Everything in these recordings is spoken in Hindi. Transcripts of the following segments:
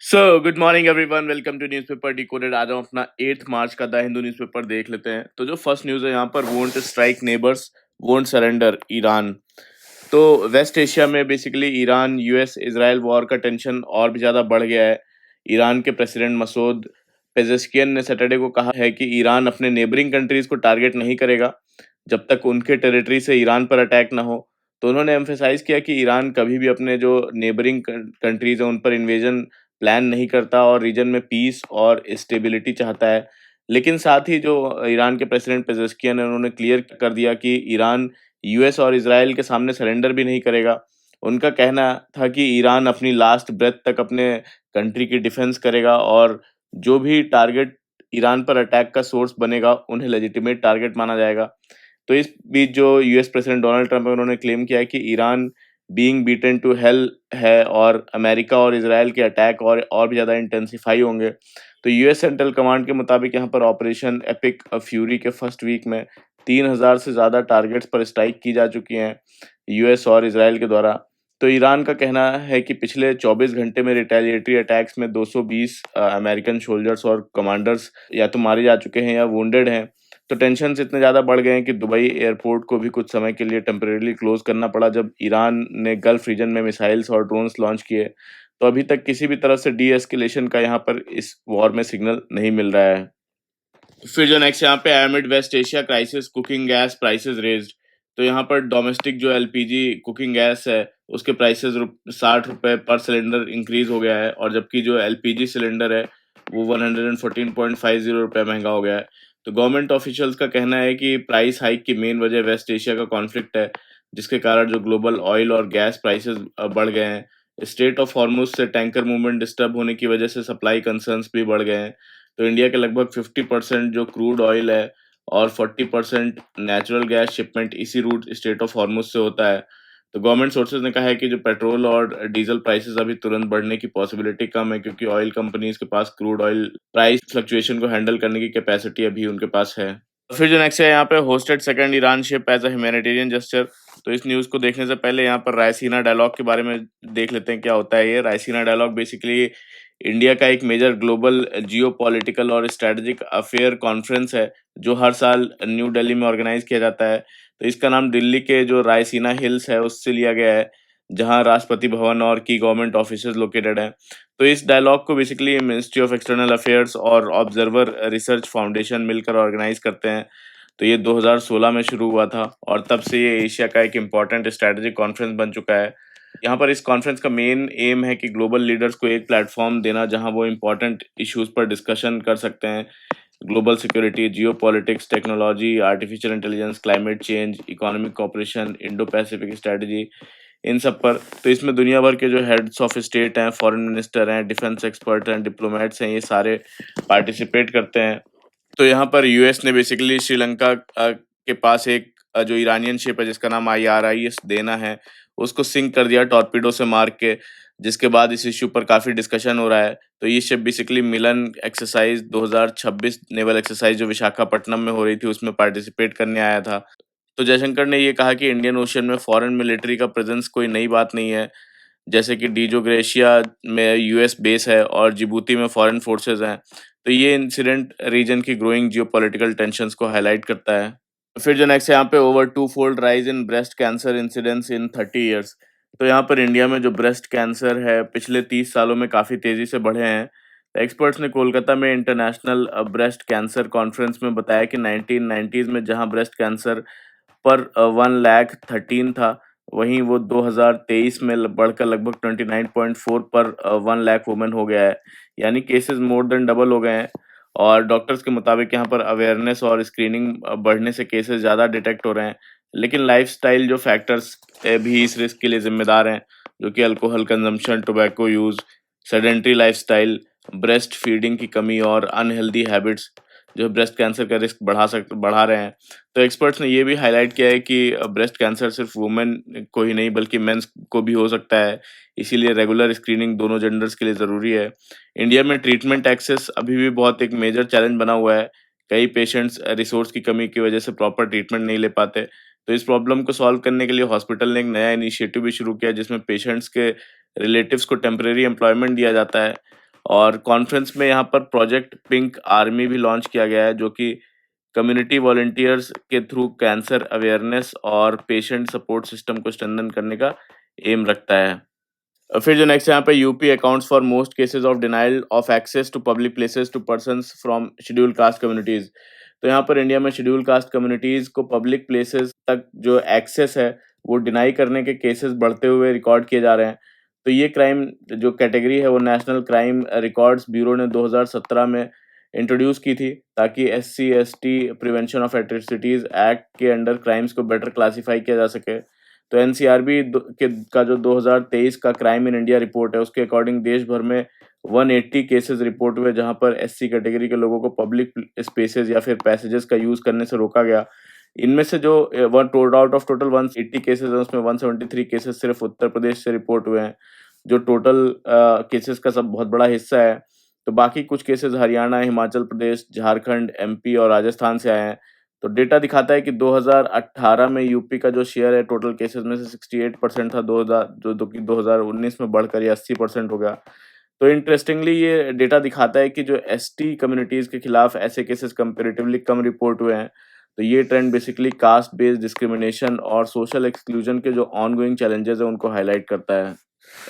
Good morning everyone, welcome to newspaper decoded. आज हम अपना 8 मार्च का द हिंदू न्यूज़पेपर देख लेते हैं। तो जो फर्स्ट न्यूज़ है यहाँ पर, won't strike neighbours won't surrender Iran. तो वेस्ट एशिया में basically Iran US Israel war का टेंशन और भी ज़्यादा बढ़ गया है। ईरान के प्रेसिडेंट मसूद पेजेश्कियन ने सैटरडे को कहा है कि ईरान अपने नेबरिंग कंट्रीज को टारगेट नहीं करेगा जब तक उनके टेरिटरी से ईरान पर अटैक ना हो। तो उन्होंने एम्फेसाइज किया कि ईरान कभी भी अपने जो नेबरिंग कंट्रीज हैं उन पर इन्वेजन प्लान नहीं करता और रीजन में पीस और स्टेबिलिटी चाहता है। लेकिन साथ ही जो ईरान के प्रेसिडेंट पेजेश्कियन है, उन्होंने क्लियर कर दिया कि ईरान यूएस और इजराइल के सामने सरेंडर भी नहीं करेगा। उनका कहना था कि ईरान अपनी लास्ट ब्रेथ तक अपने कंट्री की डिफेंस करेगा और जो भी टारगेट ईरान पर अटैक का सोर्स बनेगा उन्हें लेजिटिमेट टारगेट माना जाएगा। तो इस बीच जो यूएस प्रेसिडेंट डोनाल्ड ट्रंप है, उन्होंने क्लेम किया है कि Iran being beaten to hell है और अमेरिका और इजराइल के अटैक और भी ज़्यादा इंटेंसिफाई होंगे। तो यूएस सेंट्रल कमांड के मुताबिक यहाँ पर ऑपरेशन एपिक फ्यूरी के फर्स्ट वीक में 3000 से ज़्यादा टारगेट्स पर स्ट्राइक की जा चुकी हैं यूएस और इजराइल के द्वारा। तो ईरान का कहना है कि पिछले 24 घंटे में रिटेलिएटरी अटैक्स में 220 अमेरिकन सोल्जर्स और कमांडर्स या तो मारे जा चुके हैं या वुंडेड हैं। तो टेंशन्स इतने ज़्यादा बढ़ गए हैं कि दुबई एयरपोर्ट को भी कुछ समय के लिए टेम्परेरीली क्लोज करना पड़ा जब ईरान ने गल्फ रीजन में मिसाइल्स और ड्रोन्स लॉन्च किए। तो अभी तक किसी भी तरफ से डी एस्केलेशन का यहाँ पर इस वॉर में सिग्नल नहीं मिल रहा है। फिर जो नेक्स्ट यहाँ पे, amid West Asia crisis cooking gas prices raised. तो यहाँ पर डोमेस्टिक जो एलपीजी कुकिंग गैस है उसके प्राइसेस 60 रुपए पर सिलेंडर इंक्रीज हो गया है, और जबकि जो एलपीजी सिलेंडर है वो 114.50 रुपए महंगा हो गया है। तो गवर्नमेंट ऑफिशियल्स का कहना है कि प्राइस हाइक की मेन वजह वेस्ट एशिया का कॉन्फ्लिक्ट है, जिसके कारण जो ग्लोबल ऑयल और गैस प्राइसेस बढ़ गए हैं। स्टेट ऑफ हॉर्मुज से टैंकर मूवमेंट डिस्टर्ब होने की वजह से सप्लाई कंसर्न्स भी बढ़ गए हैं। तो इंडिया के लगभग 50% जो क्रूड ऑयल है और 40% नेचुरल गैस शिपमेंट इसी रूट स्टेट ऑफ हॉर्मुज से होता है। तो गवर्नमेंट सोर्सेज ने कहा है कि जो पेट्रोल और डीजल प्राइसेस अभी तुरंत बढ़ने की पॉसिबिलिटी कम है, क्योंकि ऑयल कंपनीज के पास क्रूड ऑयल प्राइस फ्लक्चुएशन को हैंडल करने की कैपेसिटी अभी उनके पास है। फिर जो नेक्स्ट है यहाँ पे, hosted second Iran ship as a humanitarian gesture. तो इस न्यूज़ को देखने से पहले यहाँ पर रायसीना डायलॉग के बारे में देख लेते हैं क्या होता है ये। रायसीना डायलॉग बेसिकली इंडिया का एक मेजर ग्लोबल जियोपॉलिटिकल और स्ट्रेटेजिक अफेयर कॉन्फ्रेंस है जो हर साल न्यू दिल्ली में ऑर्गेनाइज किया जाता है। तो इसका नाम दिल्ली के जो रायसीना हिल्स है उससे लिया गया है, जहाँ राष्ट्रपति भवन और की गवर्नमेंट ऑफिसेज लोकेटेड हैं। तो इस डायलॉग को basically ministry of external affairs और ऑब्जर्वर रिसर्च फाउंडेशन मिलकर ऑर्गेनाइज करते हैं। तो ये 2016 में शुरू हुआ था और तब से ये एशिया का एक इम्पॉर्टेंट स्ट्रैटेजिक कॉन्फ्रेंस बन चुका है। यहाँ पर इस कॉन्फ्रेंस का मेन एम है कि ग्लोबल लीडर्स को एक प्लेटफॉर्म देना जहाँ वो इम्पोर्टेंट इश्यूज पर डिस्कशन कर सकते हैं। Global security, geopolitics, technology, artificial intelligence, climate change, economic cooperation, Indo Pacific strategy, इन सब पर। तो इसमें दुनिया भर के जो हेड्स ऑफ स्टेट हैं, फॉरेन मिनिस्टर हैं, डिफेंस एक्सपर्ट हैं, डिप्लोमेट्स हैं, ये सारे पार्टिसिपेट करते हैं। तो यहाँ पर यूएस ने बेसिकली श्रीलंका के पास एक जो ईरानियन शिप है जिसका नाम IRIS देना है, उसको सिंक कर दिया टॉर्पीडो से मार के, जिसके बाद इस इश्यू पर काफ़ी डिस्कशन हो रहा है। तो ये शिप बेसिकली मिलन एक्सरसाइज 2026 नेवल एक्सरसाइज जो विशाखापट्टनम में हो रही थी उसमें पार्टिसिपेट करने आया था। तो जयशंकर ने ये कहा कि इंडियन ओशन में फॉरेन मिलिट्री का प्रेजेंस कोई नई बात नहीं है, जैसे कि डीजो ग्रेशिया में यूएस बेस है और जिबूती में फॉरेन फोर्सेस हैं। तो ये इंसिडेंट रीजन की ग्रोइंग जियोपॉलिटिकल टेंशंस को हाईलाइट करता है। फिर जो नेक्स्ट है यहाँ पे, over two fold rise in breast cancer incidence in 30 years. तो यहाँ पर इंडिया में जो ब्रेस्ट कैंसर है पिछले 30 सालों में काफ़ी तेज़ी से बढ़े हैं। एक्सपर्ट्स ने कोलकाता में इंटरनेशनल ब्रेस्ट कैंसर कॉन्फ्रेंस में बताया कि 1990s में जहाँ ब्रेस्ट कैंसर पर 1,13,000 था, वहीं वो 2023 में बढ़कर लगभग 29.4 पर 1,00,000 वुमेन हो गया है। यानी केसेस मोर देन डबल हो गए हैं। और डॉक्टर्स के मुताबिक यहाँ पर अवेयरनेस और स्क्रीनिंग बढ़ने से केसेस ज़्यादा डिटेक्ट हो रहे हैं। लेकिन लाइफस्टाइल जो फैक्टर्स भी इस रिस्क के लिए जिम्मेदार हैं, जो कि alcohol consumption, tobacco use, sedentary lifestyle, breast feeding की कमी और अनहेल्दी हैबिट्स जो ब्रेस्ट कैंसर का रिस्क बढ़ा रहे हैं। तो एक्सपर्ट्स ने ये भी हाईलाइट किया है कि ब्रेस्ट कैंसर सिर्फ वुमेन को ही नहीं बल्कि मेंस को भी हो सकता है, इसीलिए रेगुलर स्क्रीनिंग दोनों जेंडर्स के लिए ज़रूरी है। इंडिया में ट्रीटमेंट एक्सेस अभी भी बहुत एक मेजर चैलेंज बना हुआ है। कई पेशेंट्स रिसोर्स की कमी की वजह से प्रॉपर ट्रीटमेंट नहीं ले पाते। तो इस प्रॉब्लम को सॉल्व करने के लिए हॉस्पिटल ने एक नया इनिशिएटिव भी शुरू किया, जिसमें पेशेंट्स के रिलेटिव्स को टेम्परेरी एम्प्लॉयमेंट दिया जाता है और कॉन्फ्रेंस में यहाँ पर प्रोजेक्ट पिंक आर्मी भी लॉन्च किया गया है, जो कि कम्युनिटी वॉलंटियर्स के थ्रू कैंसर अवेयरनेस और पेशेंट सपोर्ट सिस्टम को स्ट्रेंथन करने का एम रखता है। फिर जो नेक्स्ट यहाँ पे UP accounts for most cases of denial of access to public places to persons from scheduled caste communities. तो यहाँ पर इंडिया में शेड्यूल कास्ट कम्युनिटीज को पब्लिक प्लेसेस तक जो एक्सेस है वो डिनाई करने के केसेस बढ़ते हुए रिकॉर्ड किए जा रहे हैं। तो ये क्राइम जो कैटेगरी है वो नेशनल क्राइम रिकॉर्ड्स ब्यूरो ने 2017 में इंट्रोड्यूस की थी, ताकि SC/ST prevention of atrocities act के अंडर क्राइम्स को बेटर क्लासीफाई किया जा सके। तो एनसीआरबी का जो 2023 का क्राइम इन इंडिया रिपोर्ट है उसके अकॉर्डिंग देश भर में 180 केसेस रिपोर्ट हुए, जहां पर SC कैटेगरी के लोगों को पब्लिक स्पेसेस या फिर पैसेजेस का यूज करने से रोका गया। इनमें से जो आउट ऑफ टोटल 180 केसेस है उसमें 173 केसेस सिर्फ उत्तर प्रदेश से रिपोर्ट हुए हैं, जो टोटल केसेस का सब बहुत बड़ा हिस्सा है। तो बाकी कुछ केसेस हरियाणा, हिमाचल प्रदेश, झारखंड, MP और राजस्थान से आए हैं। तो डेटा दिखाता है कि 2018 में यूपी का जो शेयर है टोटल केसेस में से 68% था, 2000 जो कि 2019 में बढ़कर ये 80% हो गया। तो इंटरेस्टिंगली ये डेटा दिखाता है कि जो ST कम्युनिटीज के खिलाफ ऐसे केसेस कंपेरेटिवली कम रिपोर्ट हुए हैं। तो ये trend basically caste based discrimination और सोशल एक्सक्लूजन के जो ऑनगोइंग चैलेंजेस है उनको हाईलाइट करता है।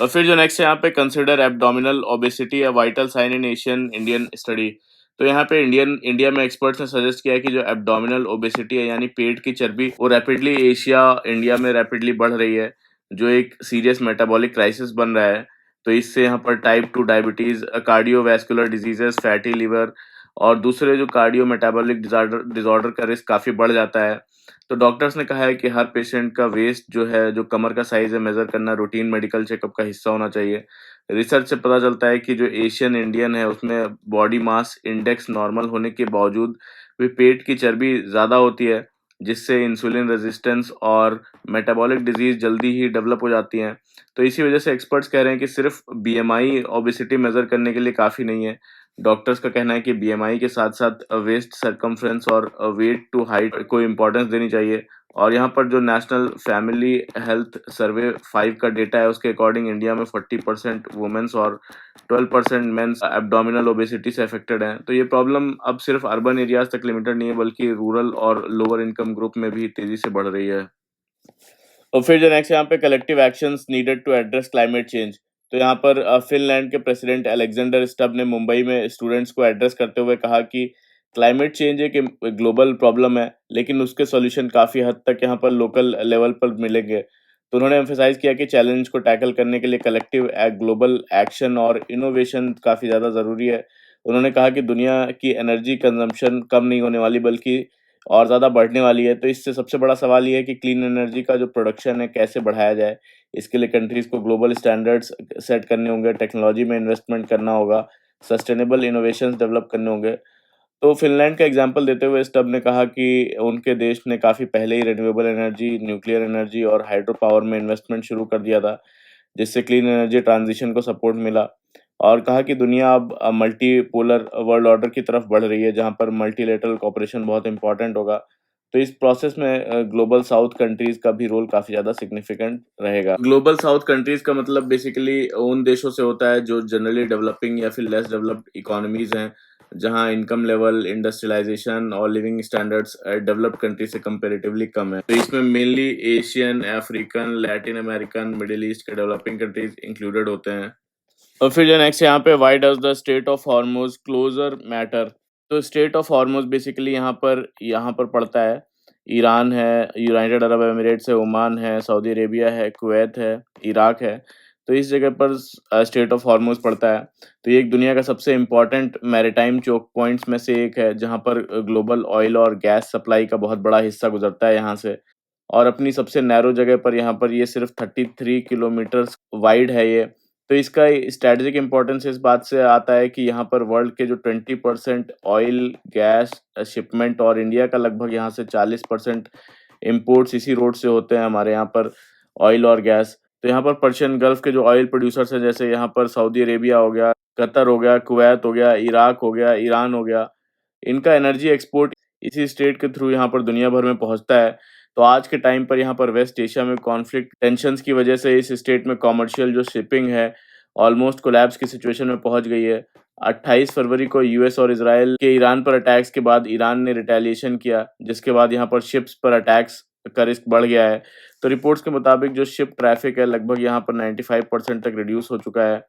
और फिर जो नेक्स्ट है यहाँ पे consider abdominal obesity a vital sign in Asian Indian study. तो यहाँ पे इंडिया में एक्सपर्ट्स ने सजेस्ट किया है कि जो एब्डोमिनल ओबेसिटी है यानी पेट की चर्बी वो रैपिडली इंडिया में रैपिडली बढ़ रही है, जो एक सीरियस मेटाबॉलिक क्राइसिस बन रहा है। तो इससे यहाँ पर type 2 diabetes, cardiovascular diseases, fatty liver और दूसरे जो कार्डियो मेटाबॉलिक डिसऑर्डर का रिस्क काफी बढ़ जाता है। तो डॉक्टर्स ने कहा है कि हर पेशेंट का वेस्ट जो है, जो कमर का साइज है, मेजर करना रूटीन मेडिकल चेकअप का हिस्सा होना चाहिए। रिसर्च से पता चलता है कि जो एशियन इंडियन है उसमें बॉडी मास इंडेक्स नॉर्मल होने के बावजूद भी पेट की चर्बी ज़्यादा होती है, जिससे इंसुलिन रेजिस्टेंस और मेटाबॉलिक डिजीज जल्दी ही डेवलप हो जाती हैं। तो इसी वजह से एक्सपर्ट्स कह रहे हैं कि सिर्फ BMI ओबेसिटी मेजर करने के लिए काफ़ी नहीं है। डॉक्टर्स का कहना है कि BMI के साथ साथ वेस्ट सरकमफ्रेंस और वेट टू हाइट को इम्पोर्टेंस देनी चाहिए। और यहाँ पर जो नेशनल फैमिली हेल्थ सर्वे 5 का डेटा है उसके अकॉर्डिंग इंडिया में 40% वुमेन्स और 12% मेंस एब्डोमिनल ओबेसिटी से अफेक्टेड हैं। तो ये प्रॉब्लम अब सिर्फ अर्बन एरियाज तक लिमिटेड नहीं है, बल्कि रूरल और लोअर इनकम ग्रुप में भी तेजी से बढ़ रही है। और फिर जो नेक्स्ट यहाँ पे collective actions needed to address climate change. तो यहाँ पर फिनलैंड के प्रेसिडेंट अलेक्जेंडर स्टब ने मुंबई में स्टूडेंट्स को एड्रेस करते हुए कहा कि क्लाइमेट चेंज एक ग्लोबल प्रॉब्लम है, लेकिन उसके सॉल्यूशन काफ़ी हद तक यहाँ पर लोकल लेवल पर मिलेंगे। तो उन्होंने एम्फेसाइज किया कि चैलेंज को टैकल करने के लिए कलेक्टिव ग्लोबल एक्शन और इनोवेशन काफ़ी ज़्यादा ज़रूरी है। उन्होंने कहा कि दुनिया की एनर्जी कंजम्पशन कम नहीं होने वाली, बल्कि और ज़्यादा बढ़ने वाली है। तो इससे सबसे बड़ा सवाल ये है कि क्लीन एनर्जी का जो प्रोडक्शन है कैसे बढ़ाया जाए। इसके लिए कंट्रीज़ को ग्लोबल स्टैंडर्ड्स सेट करने होंगे, टेक्नोलॉजी में इन्वेस्टमेंट करना होगा, सस्टेनेबल इनोवेशंस डेवलप करने होंगे। तो फिनलैंड का एग्जांपल देते हुए स्टब ने कहा कि उनके देश ने काफ़ी पहले ही रिन्यूएबल एनर्जी, न्यूक्लियर एनर्जी और हाइड्रो पावर में इन्वेस्टमेंट शुरू कर दिया था, जिससे क्लीन एनर्जी ट्रांजिशन को सपोर्ट मिला। और कहा कि दुनिया अब मल्टीपोलर वर्ल्ड ऑर्डर की तरफ बढ़ रही है, जहाँ पर मल्टीलेटरल कोऑपरेशन बहुत इंपॉर्टेंट होगा। तो इस प्रोसेस में ग्लोबल साउथ कंट्रीज का भी रोल काफ़ी ज़्यादा सिग्निफिकेंट रहेगा। ग्लोबल साउथ कंट्रीज का मतलब बेसिकली उन देशों से होता है जो जनरली डेवलपिंग या फिर लेस डेवलप्ड इकोनॉमीज हैं, जहाँ इनकम लेवल, इंडस्ट्रियलाइजेशन और लिविंग स्टैंडर्ड्स डेवलप्ड कंट्री से कंपैरेटिवली कम है। तो इसमें mainly Asian, African, Latin American, Middle East के डेवलपिंग कंट्रीज इंक्लूडेड होते हैं। और फिर जो नेक्स्ट यहाँ पे why does the strait of Hormuz closure matter. तो स्टेट ऑफ हॉर्मुज बेसिकली यहाँ पर पड़ता है। ईरान है, यूनाइटेड अरब एमिरेट्स है, ओमान है, सऊदी अरेबिया है, कुवैत है, इराक है। तो इस जगह पर स्टेट ऑफ हॉर्मुज पड़ता है। तो ये एक दुनिया का सबसे इम्पोर्टेंट मैरीटाइम चोक पॉइंट्स में से एक है, जहाँ पर ग्लोबल ऑयल और गैस सप्लाई का बहुत बड़ा हिस्सा गुजरता है यहाँ से। और अपनी सबसे नैरो जगह पर यहाँ पर ये सिर्फ 33 किलोमीटर्स वाइड है ये। तो इसका स्ट्रैटेजिक इम्पोर्टेंस इस बात से आता है कि यहाँ पर वर्ल्ड के जो 20% ऑयल गैस शिपमेंट और इंडिया का लगभग यहाँ से 40% इम्पोर्ट्स इसी रोड से होते हैं हमारे यहाँ पर, ऑयल और गैस। तो यहाँ पर पर्शियन गल्फ के जो ऑयल प्रोड्यूसर्स हैं, जैसे यहाँ पर सऊदी अरेबिया हो गया, कतर हो गया, कुवैत हो गया, इराक हो गया, ईरान हो गया, इनका एनर्जी एक्सपोर्ट इसी स्टेट के थ्रू यहाँ पर दुनिया भर में पहुँचता है। तो आज के टाइम पर यहाँ पर वेस्ट एशिया में कॉन्फ्लिक्ट टेंशंस की वजह से इस स्टेट में कॉमर्शियल जो शिपिंग है ऑलमोस्ट कोलैप्स की सिचुएशन में पहुंच गई है। 28 फरवरी को यूएस और इजराइल के ईरान पर अटैक्स के बाद ईरान ने रिटेलिएशन किया, जिसके बाद यहाँ पर शिप्स पर अटैक्स का रिस्क बढ़ गया है। तो रिपोर्ट्स के मुताबिक जो शिप ट्रैफिक है लगभग यहाँ पर 95% तक रिड्यूस हो चुका है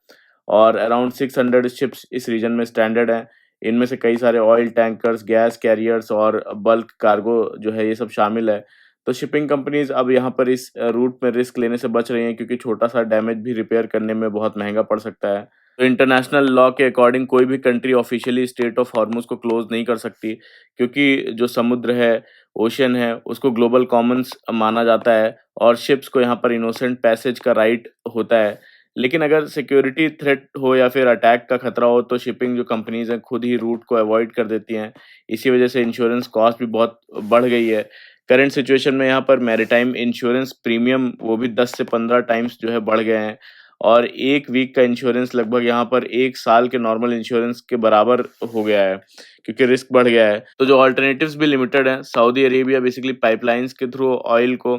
और अराउंड 600 शिप्स इस रीजन में स्टैंडर्ड हैं। इनमें से कई सारे ऑयल टैंकर्स, गैस कैरियर्स और बल्क कार्गो जो है ये सब शामिल है। तो शिपिंग कंपनीज अब यहाँ पर इस रूट में रिस्क लेने से बच रही हैं, क्योंकि छोटा सा डैमेज भी रिपेयर करने में बहुत महंगा पड़ सकता है। तो इंटरनेशनल लॉ के अकॉर्डिंग कोई भी country officially straight of Hormuz को क्लोज नहीं कर सकती, क्योंकि जो समुद्र है, ओशन है, उसको ग्लोबल कॉमन्स माना जाता है और शिप्स को यहाँ पर इनोसेंट पैसेज का राइट होता है। लेकिन अगर सिक्योरिटी थ्रेट हो या फिर अटैक का खतरा हो तो शिपिंग जो कंपनीज हैं खुद ही रूट को अवॉइड कर देती हैं। इसी वजह से इंश्योरेंस कॉस्ट भी बहुत बढ़ गई है। करंट सिचुएशन में यहाँ पर मैरीटाइम इंश्योरेंस प्रीमियम वो भी 10 से 15 टाइम्स जो है बढ़ गए हैं और 1 वीक का इंश्योरेंस लगभग यहाँ पर 1 साल के नॉर्मल इंश्योरेंस के बराबर हो गया है, क्योंकि रिस्क बढ़ गया है। तो जो अल्टरनेटिव्स भी लिमिटेड हैं, सऊदी अरेबिया बेसिकली पाइपलाइंस के थ्रू ऑयल को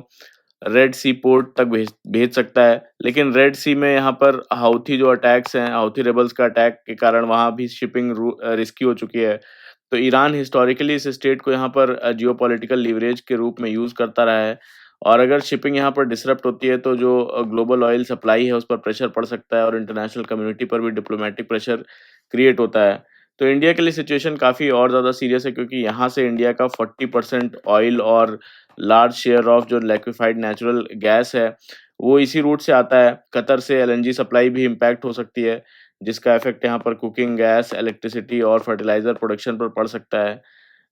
रेड सी पोर्ट तक भेज भेज सकता है, लेकिन रेड सी में यहाँ पर हाउथी जो अटैक्स हैं, हाउथी रेबल्स का अटैक के कारण वहाँ भी शिपिंग रिस्की हो चुकी है। तो ईरान हिस्टोरिकली इस स्टेट को यहाँ पर जियोपॉलिटिकल लीवरेज के रूप में यूज़ करता रहा है और अगर शिपिंग यहाँ पर डिसरप्ट होती है तो जो ग्लोबल ऑयल सप्लाई है उस पर प्रेशर पड़ सकता है और इंटरनेशनल कम्युनिटी पर भी डिप्लोमेटिक प्रेशर क्रिएट होता है। तो इंडिया के लिए सिचुएशन काफ़ी और ज़्यादा सीरियस है, क्योंकि यहाँ से इंडिया का 40% ऑयल और लार्ज शेयर ऑफ जो लिक्विफाइड नेचुरल गैस है वो इसी रूट से आता है। कतर से एलएनजी सप्लाई भी इम्पैक्ट हो सकती है, जिसका इफेक्ट यहाँ पर कुकिंग गैस, इलेक्ट्रिसिटी और फर्टिलाइजर प्रोडक्शन पर पड़ सकता है।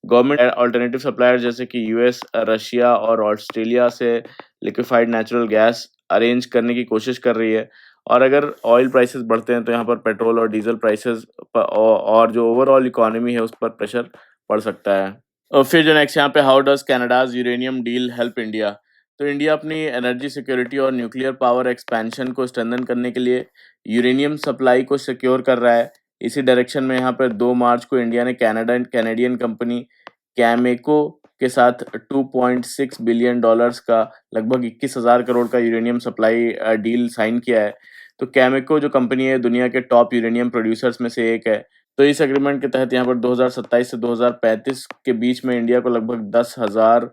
गवर्नमेंट अल्टरनेटिव सप्लायर जैसे कि यूएस, रशिया और ऑस्ट्रेलिया से लिक्विफाइड नेचुरल गैस अरेंज करने की कोशिश कर रही है और अगर ऑयल प्राइसेस बढ़ते हैं तो यहाँ पर पेट्रोल और डीजल प्राइसेस और जो ओवरऑल इकोनॉमी है उस पर प्रेशर पड़ सकता है। और फिर जो नेक्स्ट यहाँ पे, how does Canada's uranium deal help India? तो इंडिया अपनी एनर्जी सिक्योरिटी और न्यूक्लियर पावर एक्सपेंशन को स्ट्रेंथन करने के लिए यूरेनियम सप्लाई को सिक्योर कर रहा है। इसी डायरेक्शन में यहाँ पर 2 मार्च को इंडिया ने कैनेडियन कंपनी कैमेको के साथ $2.6 बिलियन का लगभग 21,000 करोड़ का यूरेनियम सप्लाई डील साइन किया है। तो कैमेको जो कंपनी है दुनिया के टॉप यूरेनियम प्रोड्यूसर्स में से एक है। तो इस एग्रीमेंट के तहत यहाँ पर 2027 से 2035 के बीच में इंडिया को लगभग 10,000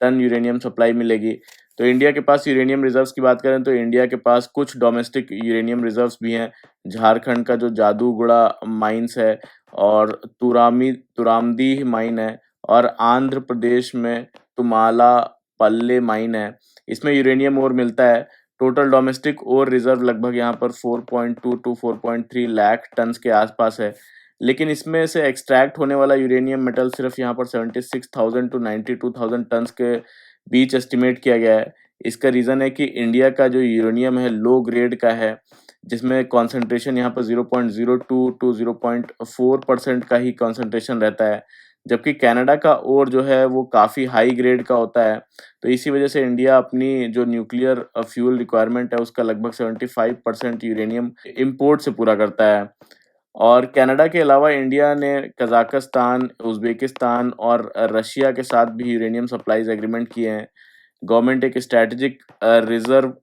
टन यूरेनियम सप्लाई मिलेगी। तो इंडिया के पास यूरेनियम रिजर्व्स की बात करें तो इंडिया के पास कुछ डोमेस्टिक यूरेनियम रिजर्व्स भी हैं। झारखंड का जो जादूगुड़ा माइंस है और तुरामदीह माइन है और आंध्र प्रदेश में तुमाला पल्ले माइन है। इसमें यूरेनियम ओर मिलता है। टोटल डोमेस्टिक ओर रिजर्व लगभग यहाँ पर 4.2 टू 4.3 लाख टन्स के आसपास है। लेकिन इसमें से एक्सट्रैक्ट होने वाला यूरेनियम मेटल सिर्फ यहाँ पर 76,000 टू 92,000 टन्स के बीच एस्टिमेट किया गया है। इसका रीज़न है कि इंडिया का जो यूरेनियम है लो ग्रेड का है, जिसमें कॉन्सेंट्रेशन यहाँ पर 0.02 टू 0.4% का ही कॉन्सेंट्रेशन रहता है, जबकि कनाडा का ओर जो है वो काफ़ी हाई ग्रेड का होता है। तो इसी वजह से इंडिया अपनी जो न्यूक्लियर फ्यूल रिक्वायरमेंट है उसका लगभग 75% यूरेनियम इम्पोर्ट से पूरा करता है। और कनाडा के अलावा इंडिया ने कज़ाकिस्तान, उज़्बेकिस्तान और रशिया के साथ भी यूरेनियम सप्लाईज़ एग्रीमेंट किए हैं। गवर्नमेंट एक स्ट्रैटेजिक रिज़र्व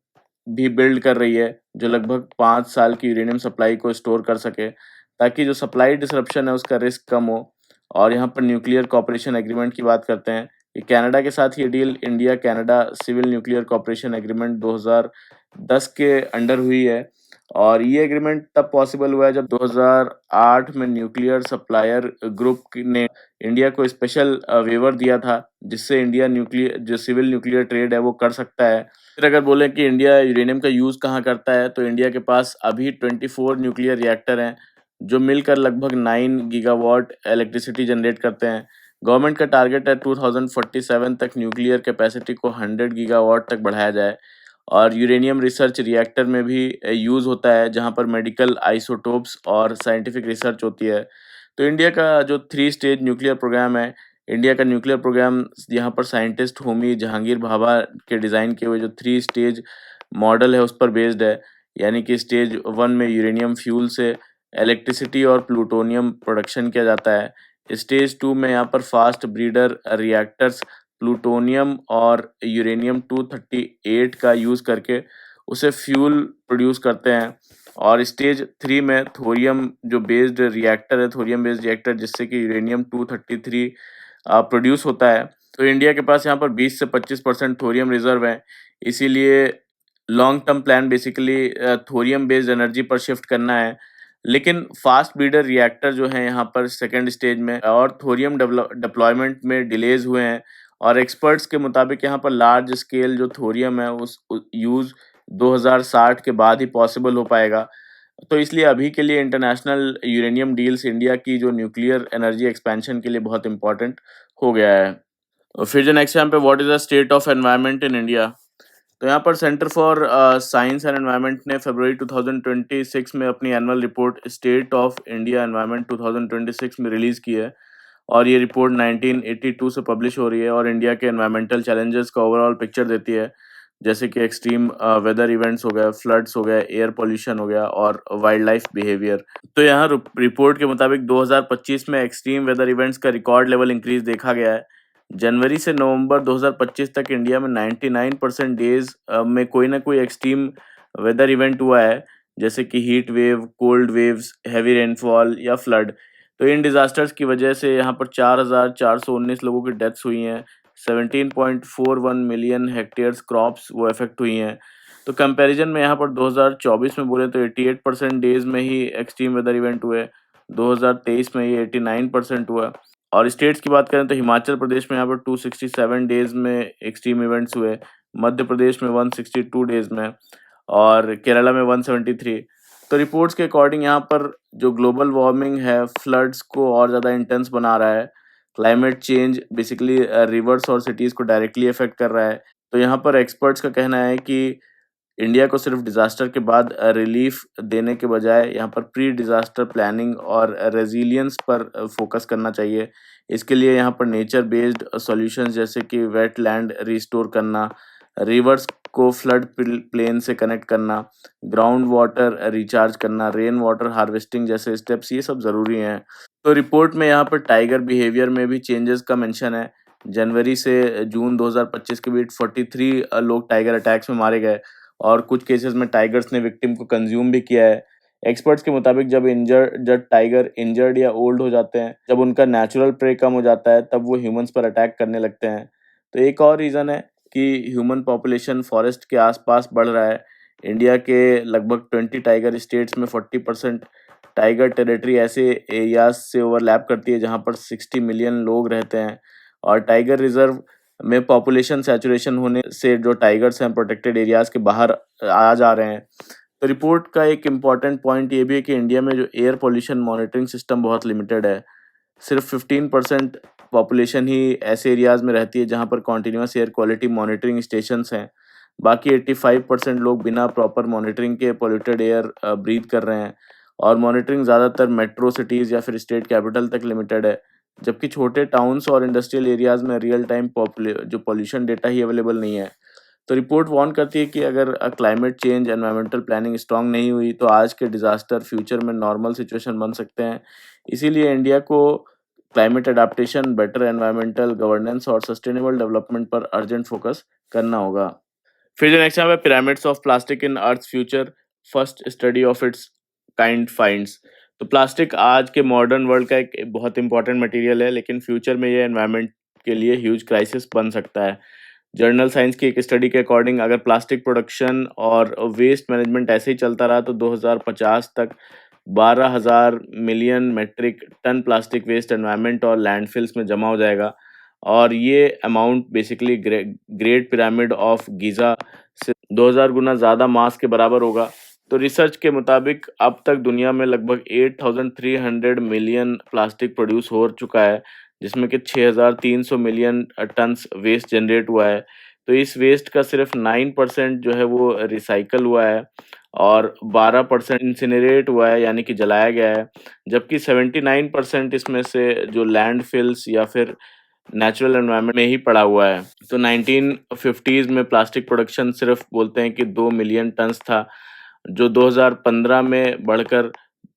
भी बिल्ड कर रही है, जो लगभग 5 साल की यूरेनियम सप्लाई को स्टोर कर सके, ताकि जो सप्लाई डिसरप्शन है उसका रिस्क कम हो। और यहाँ पर न्यूक्लियर कोऑपरेशन एग्रीमेंट की बात करते हैं कि कनाडा के साथ ये deal India Canada civil nuclear cooperation agreement 2010 के अंडर हुई है और ये एग्रीमेंट तब पॉसिबल हुआ है जब 2008 में न्यूक्लियर सप्लायर ग्रुप ने इंडिया को स्पेशल वेवर दिया था, जिससे इंडिया न्यूक्लियर जो सिविल न्यूक्लियर ट्रेड है वो कर सकता है। फिर अगर बोलें कि इंडिया यूरेनियम का यूज़ कहाँ करता है, तो इंडिया के पास अभी 24 न्यूक्लियर रिएक्टर हैं, जो मिलकर लगभग 9 गीगावाट इलेक्ट्रिसिटी जनरेट करते हैं। गवर्नमेंट का टारगेट है 2047 तक न्यूक्लियर कैपेसिटी को 100 गीगावाट तक बढ़ाया जाए और यूरेनियम रिसर्च रिएक्टर में भी यूज़ होता है, जहाँ पर मेडिकल आइसोटोप्स और साइंटिफिक रिसर्च होती है। तो इंडिया का जो 3 स्टेज न्यूक्लियर प्रोग्राम है, इंडिया का न्यूक्लियर प्रोग्राम यहाँ पर साइंटिस्ट होमी जहांगीर भाभा के डिज़ाइन किए हुए जो 3 स्टेज मॉडल है उस पर बेस्ड है। यानी कि स्टेज 1 में यूरेनियम फ्यूल से इलेक्ट्रिसिटी और प्लूटोनियम प्रोडक्शन किया जाता है। स्टेज 2 में यहाँ पर फास्ट ब्रीडर रिएक्टर्स प्लूटोनियम और यूरेनियम 238 का यूज़ करके उसे फ्यूल प्रोड्यूस करते हैं और स्टेज 3 में थोरियम जो बेस्ड रिएक्टर है, थोरियम बेस्ड रिएक्टर जिससे कि यूरेनियम 233 प्रोड्यूस होता है। तो इंडिया के पास यहाँ पर 20 से 25% थोरियम रिजर्व है। इसीलिए long term plan basically thorium based energy पर शिफ्ट करना है। लेकिन फास्ट ब्रीडर रिएक्टर जो है यहाँ पर सेकंड स्टेज में और थोरियम डिप्लॉयमेंट में डिलेज हुए हैं। और एक्सपर्ट्स के मुताबिक यहाँ पर लार्ज स्केल जो थोरियम है उस यूज़ 2060 के बाद ही पॉसिबल हो पाएगा। तो इसलिए अभी के लिए इंटरनेशनल यूरेनियम डील्स इंडिया की जो न्यूक्लियर एनर्जी एक्सपेंशन के लिए बहुत इंपॉर्टेंट हो गया है। और फिर जो नेक्स्ट यहाँ पे what is the strait of environment in India. तो यहाँ पर centre for science and environment ने फरवरी 2026 में अपनी annual report state of India environment 2026 में रिलीज़ की है। और ये रिपोर्ट 1982 से पब्लिश हो रही है और इंडिया के एनवायरमेंटल चैलेंजेस का ओवरऑल पिक्चर देती है, जैसे कि एक्सट्रीम वेदर इवेंट्स हो गए, फ्लड्स हो गए, एयर पोल्यूशन हो गया और वाइल्ड लाइफ बिहेवियर। तो यहाँ रिपोर्ट के मुताबिक 2025 में एक्सट्रीम वेदर इवेंट्स का रिकॉर्ड लेवल इंक्रीज देखा गया है। जनवरी से नवंबर 2025 तक इंडिया में 99% डेज में कोई ना कोई एक्सट्रीम वेदर इवेंट हुआ है, जैसे कि heat wave, cold waves, heavy rainfall या फ्लड। तो इन डिजास्टर्स की वजह से यहाँ पर 4,419 लोगों की डेथ्स हुई हैं। 17.41 मिलियन हेक्टेयर्स क्रॉप्स वो अफेक्ट हुई हैं। तो कंपैरिजन में यहाँ पर 2024 में बोले तो 88% डेज में ही एक्सट्रीम वेदर इवेंट हुए। 2023 में ये 89% हुआ। और स्टेट्स की बात करें तो हिमाचल प्रदेश में यहाँ पर 267 डेज में एक्सट्रीम इवेंट्स हुए, मध्य प्रदेश में 162 डेज में और केरला में 173। तो रिपोर्ट्स के अकॉर्डिंग यहाँ पर जो ग्लोबल वार्मिंग है फ्लड्स को और ज़्यादा इंटेंस बना रहा है। क्लाइमेट चेंज बेसिकली रिवर्स और सिटीज़ को डायरेक्टली अफेक्ट कर रहा है। तो यहाँ पर एक्सपर्ट्स का कहना है कि इंडिया को सिर्फ डिज़ास्टर के बाद रिलीफ देने के बजाय यहाँ पर प्री डिज़ास्टर प्लानिंग और रेजिलियंस पर फोकस करना चाहिए। इसके लिए यहाँ पर नेचर बेस्ड सॉल्यूशंस जैसे कि वेटलैंड रिस्टोर करना, रिवर्स को फ्लड प्लेन से कनेक्ट करना, ग्राउंड वाटर रिचार्ज करना, रेन वाटर हार्वेस्टिंग जैसे स्टेप्स ये सब ज़रूरी हैं। तो रिपोर्ट में यहाँ पर टाइगर बिहेवियर में भी चेंजेस का मेंशन है। जनवरी से जून 2025 के बीच 43 लोग टाइगर अटैक्स में मारे गए और कुछ केसेस में टाइगर्स ने विक्टिम को कंज्यूम भी किया है। एक्सपर्ट्स के मुताबिक जब टाइगर इंजर्ड या ओल्ड हो जाते हैं, जब उनका नेचुरल प्रे कम हो जाता है, तब वो ह्यूमंस पर अटैक करने लगते हैं। तो एक और रीज़न है कि ह्यूमन पॉपुलेशन फॉरेस्ट के आसपास बढ़ रहा है। इंडिया के लगभग 20 टाइगर स्टेट्स में 40% टाइगर टेरिटरी ऐसे एरियाज से ओवरलैप करती है जहाँ पर 60 मिलियन लोग रहते हैं। और टाइगर रिजर्व में पॉपुलेशन सैचुरेशन होने से जो टाइगर्स हैं प्रोटेक्टेड एरियाज के बाहर आ जा रहे हैं। तो रिपोर्ट का एक इम्पॉर्टेंट पॉइंट ये भी है कि इंडिया में जो एयर पोल्यूशन मॉनिटरिंग सिस्टम बहुत लिमिटेड है। सिर्फ 15% पॉपुलेशन ही ऐसे एरियाज में रहती है जहाँ पर continuous air quality monitoring stations हैं। बाकी 85% लोग बिना प्रॉपर मॉनिटरिंग के पोल्यूटेड एयर ब्रीथ कर रहे हैं। और मॉनिटरिंग ज़्यादातर मेट्रो सिटीज़ या फिर स्टेट कैपिटल तक लिमिटेड है, जबकि छोटे टाउन्स और इंडस्ट्रियल एरियाज में रियल टाइम जो पॉल्यूशन डेटा ही अवेलेबल नहीं है। तो रिपोर्ट वार्न करती है कि अगर climate change environmental planning strong नहीं हुई तो आज के डिजास्टर फ्यूचर में नॉर्मल सिचुएशन बन सकते हैं। इसीलिए इंडिया को climate adaptation, better environmental governance और सस्टेनेबल डेवलपमेंट पर अर्जेंट फोकस करना होगा। फिर जो नेक्स्ट यहाँ पे pyramids of plastic in earth future, first study of its kind finds. तो प्लास्टिक आज के मॉडर्न वर्ल्ड का एक बहुत इंपॉर्टेंट मटेरियल है, लेकिन फ्यूचर में ये एनवायरनमेंट के लिए ह्यूज क्राइसिस बन सकता है। जर्नल साइंस की एक स्टडी के अकॉर्डिंग अगर प्लास्टिक प्रोडक्शन और वेस्ट मैनेजमेंट ऐसे ही चलता रहा तो 2050 तक 12,000 million metric ton plastic waste environment और लैंडफिल्स में जमा हो जाएगा। और ये amount basically great pyramid of Giza से 2000 गुना ज़्यादा मास के बराबर होगा। तो रिसर्च के मुताबिक अब तक दुनिया में लगभग 8,300 मिलियन प्लास्टिक प्रोड्यूस हो चुका है, जिसमें कि 6,300 मिलियन टन्स वेस्ट जनरेट हुआ है। तो इस वेस्ट का सिर्फ 9% जो है वो रिसाइकल हुआ है और 12% इंसिनरेट हुआ है यानी कि जलाया गया है, जबकि 79% इसमें से जो लैंडफिल्स या फिर नेचुरल एनवायरनमेंट में ही पड़ा हुआ है। तो 1950s में प्लास्टिक प्रोडक्शन सिर्फ बोलते हैं कि 2 मिलियन टन्स था, जो 2015 में बढ़कर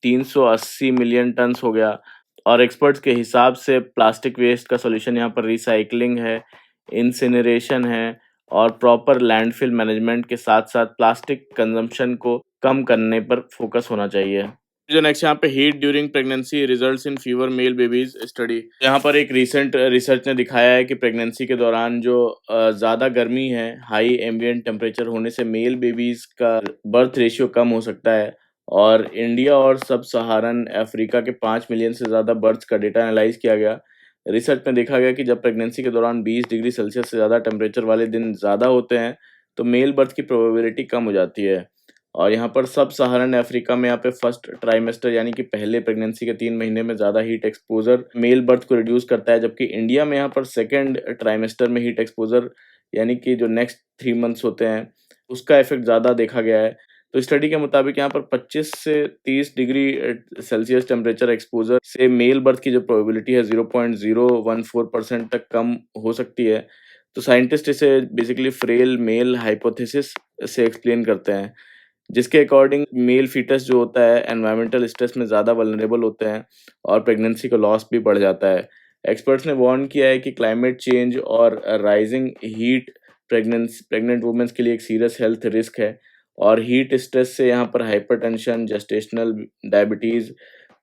380 मिलियन टन्स हो गया। और एक्सपर्ट्स के हिसाब से प्लास्टिक वेस्ट का सॉल्यूशन यहाँ पर रिसाइकलिंग है, इंसिनरेशन है और प्रॉपर लैंडफिल मैनेजमेंट के साथ-साथ प्लास्टिक कंज़म्पशन को कम करने पर फोकस होना चाहिए। जो नेक्स्ट यहाँ पे heat during pregnancy results in fever male babies study. यहाँ पर एक रीसेंट रिसर्च ने दिखाया है कि प्रेगनेंसी के दौरान जो ज़्यादा गर्मी है, हाई एम्बिएंट टेम्परेचर होने से मेल बेबीज का बर्थ रेशियो कम हो सकता है। और इंडिया और सब सहारन अफ्रीका के 5 मिलियन से ज़्यादा बर्थ का डेटा एनालाइज किया गया। रिसर्च में देखा गया कि जब प्रेगनेंसी के दौरान 20 डिग्री सेल्सियस से ज़्यादा टेम्परेचर वाले दिन ज़्यादा होते हैं, तो मेल बर्थ की प्रोबेबिलिटी कम हो जाती है। और यहाँ पर सब सहारन अफ्रीका में यहाँ पे फर्स्ट ट्राइमेस्टर यानी कि पहले प्रेगनेंसी के 3 महीने में ज़्यादा हीट एक्सपोजर मेल बर्थ को रिड्यूस करता है, जबकि इंडिया में यहाँ पर सेकेंड ट्राइमेस्टर में हीट एक्सपोजर यानी कि जो नेक्स्ट 3 मंथ्स होते हैं, उसका इफेक्ट ज़्यादा देखा गया है। तो स्टडी के मुताबिक यहाँ पर 25 से 30 डिग्री सेल्सियस टेम्परेचर एक्सपोजर से मेल बर्थ की जो प्रोबेबिलिटी है 0.014% तक कम हो सकती है। तो साइंटिस्ट इसे बेसिकली फ्रेल मेल हाइपोथेसिस से एक्सप्लेन करते हैं, जिसके अकॉर्डिंग मेल फीटस जो होता है एनवायरमेंटल स्ट्रेस में ज़्यादा वल्नरेबल होते हैं और प्रेगनेंसी का लॉस भी बढ़ जाता है। एक्सपर्ट्स ने वार्न किया है कि क्लाइमेट चेंज और राइजिंग हीट प्रेग्नेंट वुमेन्स के लिए एक सीरियस हेल्थ रिस्क है। और हीट स्ट्रेस से यहाँ पर hypertension, gestational diabetes,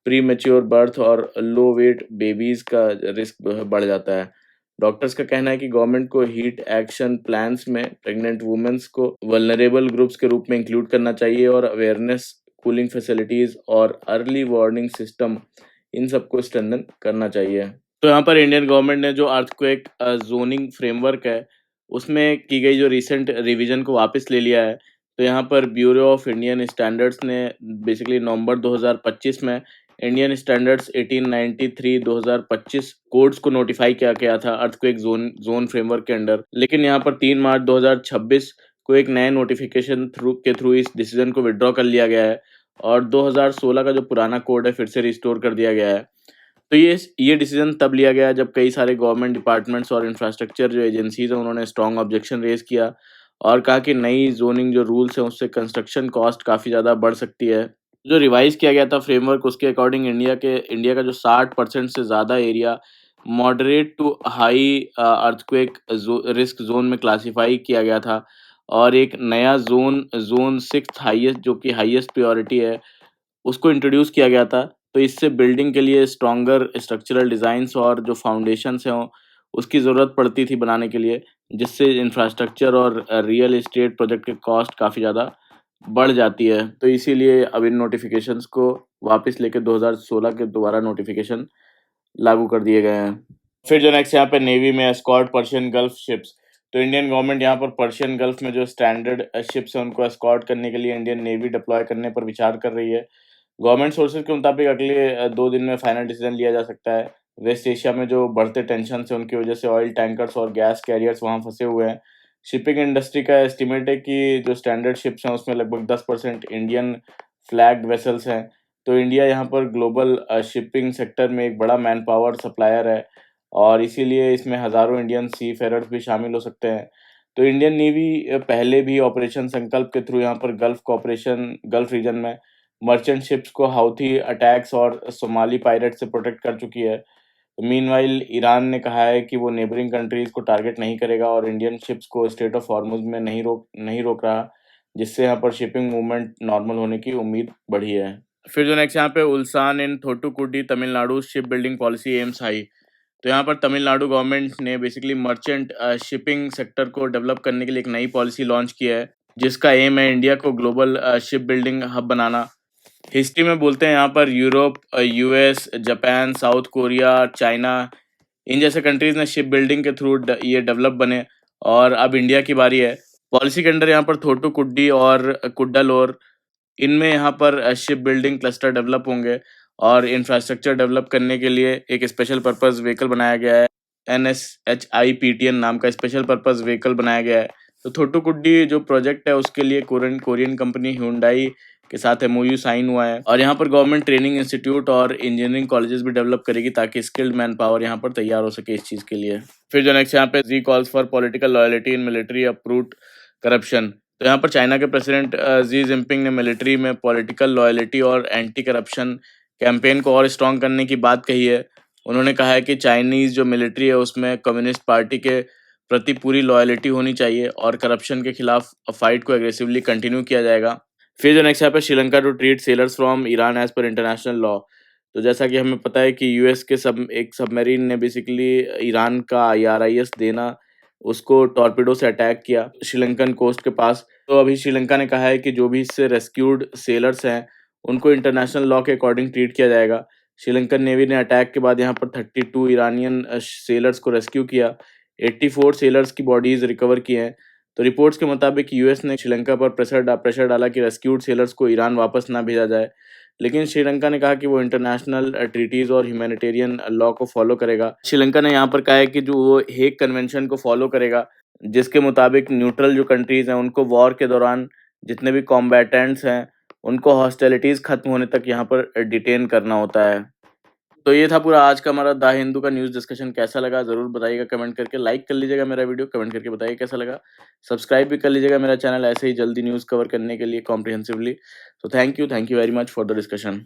pre mature birth और लो वेट बेबीज़ का रिस्क बढ़ जाता है। डॉक्टर्स का कहना है कि गवर्नमेंट को हीट एक्शन प्लान्स में प्रेग्नेंट वुमेन्स को वल्नरेबल ग्रुप्स के रूप में इंक्लूड करना चाहिए और अवेयरनेस, कूलिंग फैसिलिटीज़ और अर्ली वार्निंग सिस्टम इन सबको स्ट्रेंथन करना चाहिए। तो यहाँ पर इंडियन गवर्नमेंट ने जो अर्थक्वेक ज़ोनिंग फ्रेमवर्क है, उसमें की गई जो रीसेंट रिवीजन को वापस ले लिया है। तो यहाँ पर ब्यूरो ऑफ इंडियन स्टैंडर्ड्स ने बेसिकली नवंबर 2025 में इंडियन स्टैंडर्ड्स 1893-2025 कोड्स को नोटिफाई किया गया था अर्थक्वेक ज़ोन फ्रेमवर्क के अंडर। लेकिन यहाँ पर 3 मार्च 2026 को एक नए नोटिफिकेशन थ्रू इस डिसीजन को विथड्रॉ कर लिया गया है और 2016 का जो पुराना कोड है फिर से रिस्टोर कर दिया गया है। तो ये डिसीजन तब लिया गया जब कई सारे गवर्नमेंट डिपार्टमेंट्स और इंफ्रास्ट्रक्चर जो एजेंसीज हैं उन्होंने स्ट्रॉन्ग ऑब्जेक्शन रेज किया और कहा कि नई जोनिंग जो रूल्स हैं उससे कंस्ट्रक्शन कॉस्ट काफ़ी ज़्यादा बढ़ सकती है। जो रिवाइज किया गया था फ्रेमवर्क, उसके अकॉर्डिंग इंडिया का जो 60% से ज़्यादा area moderate to high earthquake risk zone में क्लासिफाई किया गया था और एक नया जोन सिक्स्थ हाईएस्ट जो कि हाईएस्ट प्रायोरिटी है उसको इंट्रोड्यूस किया गया था। तो इससे बिल्डिंग के लिए स्ट्रॉन्गर स्ट्रक्चरल डिज़ाइंस और जो फाउंडेशंस हैं उसकी ज़रूरत पड़ती थी बनाने के लिए, जिससे इंफ्रास्ट्रक्चर और रियल एस्टेट प्रोजेक्ट की कॉस्ट काफ़ी ज़्यादा बढ़ जाती है। तो इसीलिए अब इन नोटिफिकेशंस को वापस लेके 2016 के दोबारा नोटिफिकेशन लागू कर दिए गए हैं। फिर जो नेक्स्ट यहाँ पे नेवी में एस्कॉर्ट पर्शियन गल्फ शिप्स। तो इंडियन गवर्नमेंट यहाँ पर पर्शियन गल्फ में जो स्टैंडर्ड शिप्स हैं उनको एस्कॉर्ट करने के लिए इंडियन नेवी डिप्लॉय करने पर विचार कर रही है। गवर्नमेंट सोर्सेज के मुताबिक अगले 2 दिन में फाइनल डिसीजन लिया जा सकता है। वेस्ट एशिया में जो बढ़ते टेंशन है उनकी वजह से ऑयल टैंकर्स और गैस कैरियर्स वहाँ फंसे हुए हैं। शिपिंग इंडस्ट्री का एस्टिमेट है कि जो स्टैंडर्ड शिप्स हैं उसमें लगभग 10% इंडियन फ्लैग्ड वेसल्स हैं। तो इंडिया यहाँ पर ग्लोबल शिपिंग सेक्टर में एक बड़ा मैन पावर सप्लायर है और इसीलिए इसमें हज़ारों इंडियन सी फेरर्स भी शामिल हो सकते हैं। तो इंडियन नेवी पहले भी ऑपरेशन संकल्प के थ्रू यहाँ पर गल्फ रीजन में मर्चेंट शिप्स को हाउथी अटैक्स और सोमाली पायरेट से प्रोटेक्ट कर चुकी है। मीनवाइल ईरान ने कहा है कि वो नेबरिंग कंट्रीज को टारगेट नहीं करेगा और इंडियन शिप्स को स्ट्रेट ऑफ हॉर्मुज में नहीं रोक रहा, जिससे यहाँ पर शिपिंग मूवमेंट नॉर्मल होने की उम्मीद बढ़ी है। फिर जो नेक्स्ट यहाँ पे Ulsan in Thoothukudi Tamil Nadu ship building policy aims high. तो यहाँ पर तमिलनाडु गवर्नमेंट ने बेसिकली मर्चेंट शिपिंग सेक्टर को डेवलप करने के लिए एक नई पॉलिसी लॉन्च किया है, जिसका एम है इंडिया को ग्लोबल शिप बिल्डिंग हब बनाना। हिस्ट्री में बोलते हैं यहाँ पर Europe, US, Japan, South Korea, China, इन जैसे कंट्रीज ने शिप बिल्डिंग के थ्रू ये डेवलप बने और अब इंडिया की बारी है। पॉलिसी के अंडर यहाँ पर थोटुकुडी और कुड्डालोर, इनमें यहाँ पर शिप बिल्डिंग क्लस्टर डेवलप होंगे और इंफ्रास्ट्रक्चर डेवलप करने के लिए एक स्पेशल पर्पस व्हीकल बनाया गया है। NSHIPTN नाम का स्पेशल पर्पस व्हीकल बनाया गया है। तो थोटुकुडी जो प्रोजेक्ट है उसके लिए कोरियन कंपनी Hyundai के साथ MOU साइन हुआ है और यहाँ पर गवर्नमेंट ट्रेनिंग इंस्टीट्यूट और इंजीनियरिंग कॉलेजेस भी डेवलप करेगी ताकि स्किल्ड मैन पावर यहाँ पर तैयार हो सके इस चीज़ के लिए। फिर जो नेक्स्ट यहाँ पे Xi calls for political loyalty in military approved corruption. तो यहाँ पर चाइना के प्रेसिडेंट जी जिनपिंग ने मिलिट्री में पॉलिटिकल लॉयल्टी और एंटी करप्शन कैंपेन को और स्ट्रॉन्ग करने की बात कही है। उन्होंने कहा है कि चाइनीज़ जो मिलिट्री है उसमें कम्युनिस्ट पार्टी के प्रति पूरी लॉयल्टी होनी चाहिए और करप्शन के खिलाफ फाइट को एग्रेसिवली कंटिन्यू किया जाएगा। फिर जो नेक्स्ट यहाँ पे Sri Lanka to treat sailors from Iran as per international law. तो जैसा कि हमें पता है कि यूएस के एक सबमरीन ने बेसिकली ईरान का IRIS देना उसको टॉर्पीडो से अटैक किया श्रीलंकन कोस्ट के पास। तो अभी श्रीलंका ने कहा है कि जो भी इससे रेस्क्यूड सेलर्स हैं उनको इंटरनेशनल लॉ के अकॉर्डिंग ट्रीट किया जाएगा। श्रीलंकन नेवी ने अटैक के बाद यहाँ पर 32 ईरानियन सेलर्स को रेस्क्यू किया। 84 सेलर्स की बॉडीज रिकवर की हैं। तो रिपोर्ट्स के मुताबिक यूएस ने श्रीलंका पर प्रेशर डाला कि रेस्क्यूड सेलर्स को ईरान वापस ना भेजा जाए, लेकिन श्रीलंका ने कहा कि वो इंटरनेशनल ट्रीटीज और ह्यूमैनिटेरियन लॉ को फॉलो करेगा। श्रीलंका ने यहाँ पर कहा है कि जो वो हेग कन्वेंशन को फॉलो करेगा, जिसके मुताबिक न्यूट्रल जो कंट्रीज हैं उनको वॉर के दौरान जितने भी कॉम्बैटेंट्स हैं उनको हॉस्टिलिटीज खत्म होने तक यहाँ पर डिटेन करना होता है। तो ये था पूरा आज का हमारा द हिंदू का न्यूज़ डिस्कशन। कैसा लगा ज़रूर बताइएगा कमेंट करके। लाइक कर लीजिएगा मेरा वीडियो, कमेंट करके बताइए कैसा लगा। सब्सक्राइब भी कर लीजिएगा मेरा चैनल ऐसे ही जल्दी न्यूज़ कवर करने के लिए कॉम्प्रिहेंसिवली। तो thank you very much for the discussion.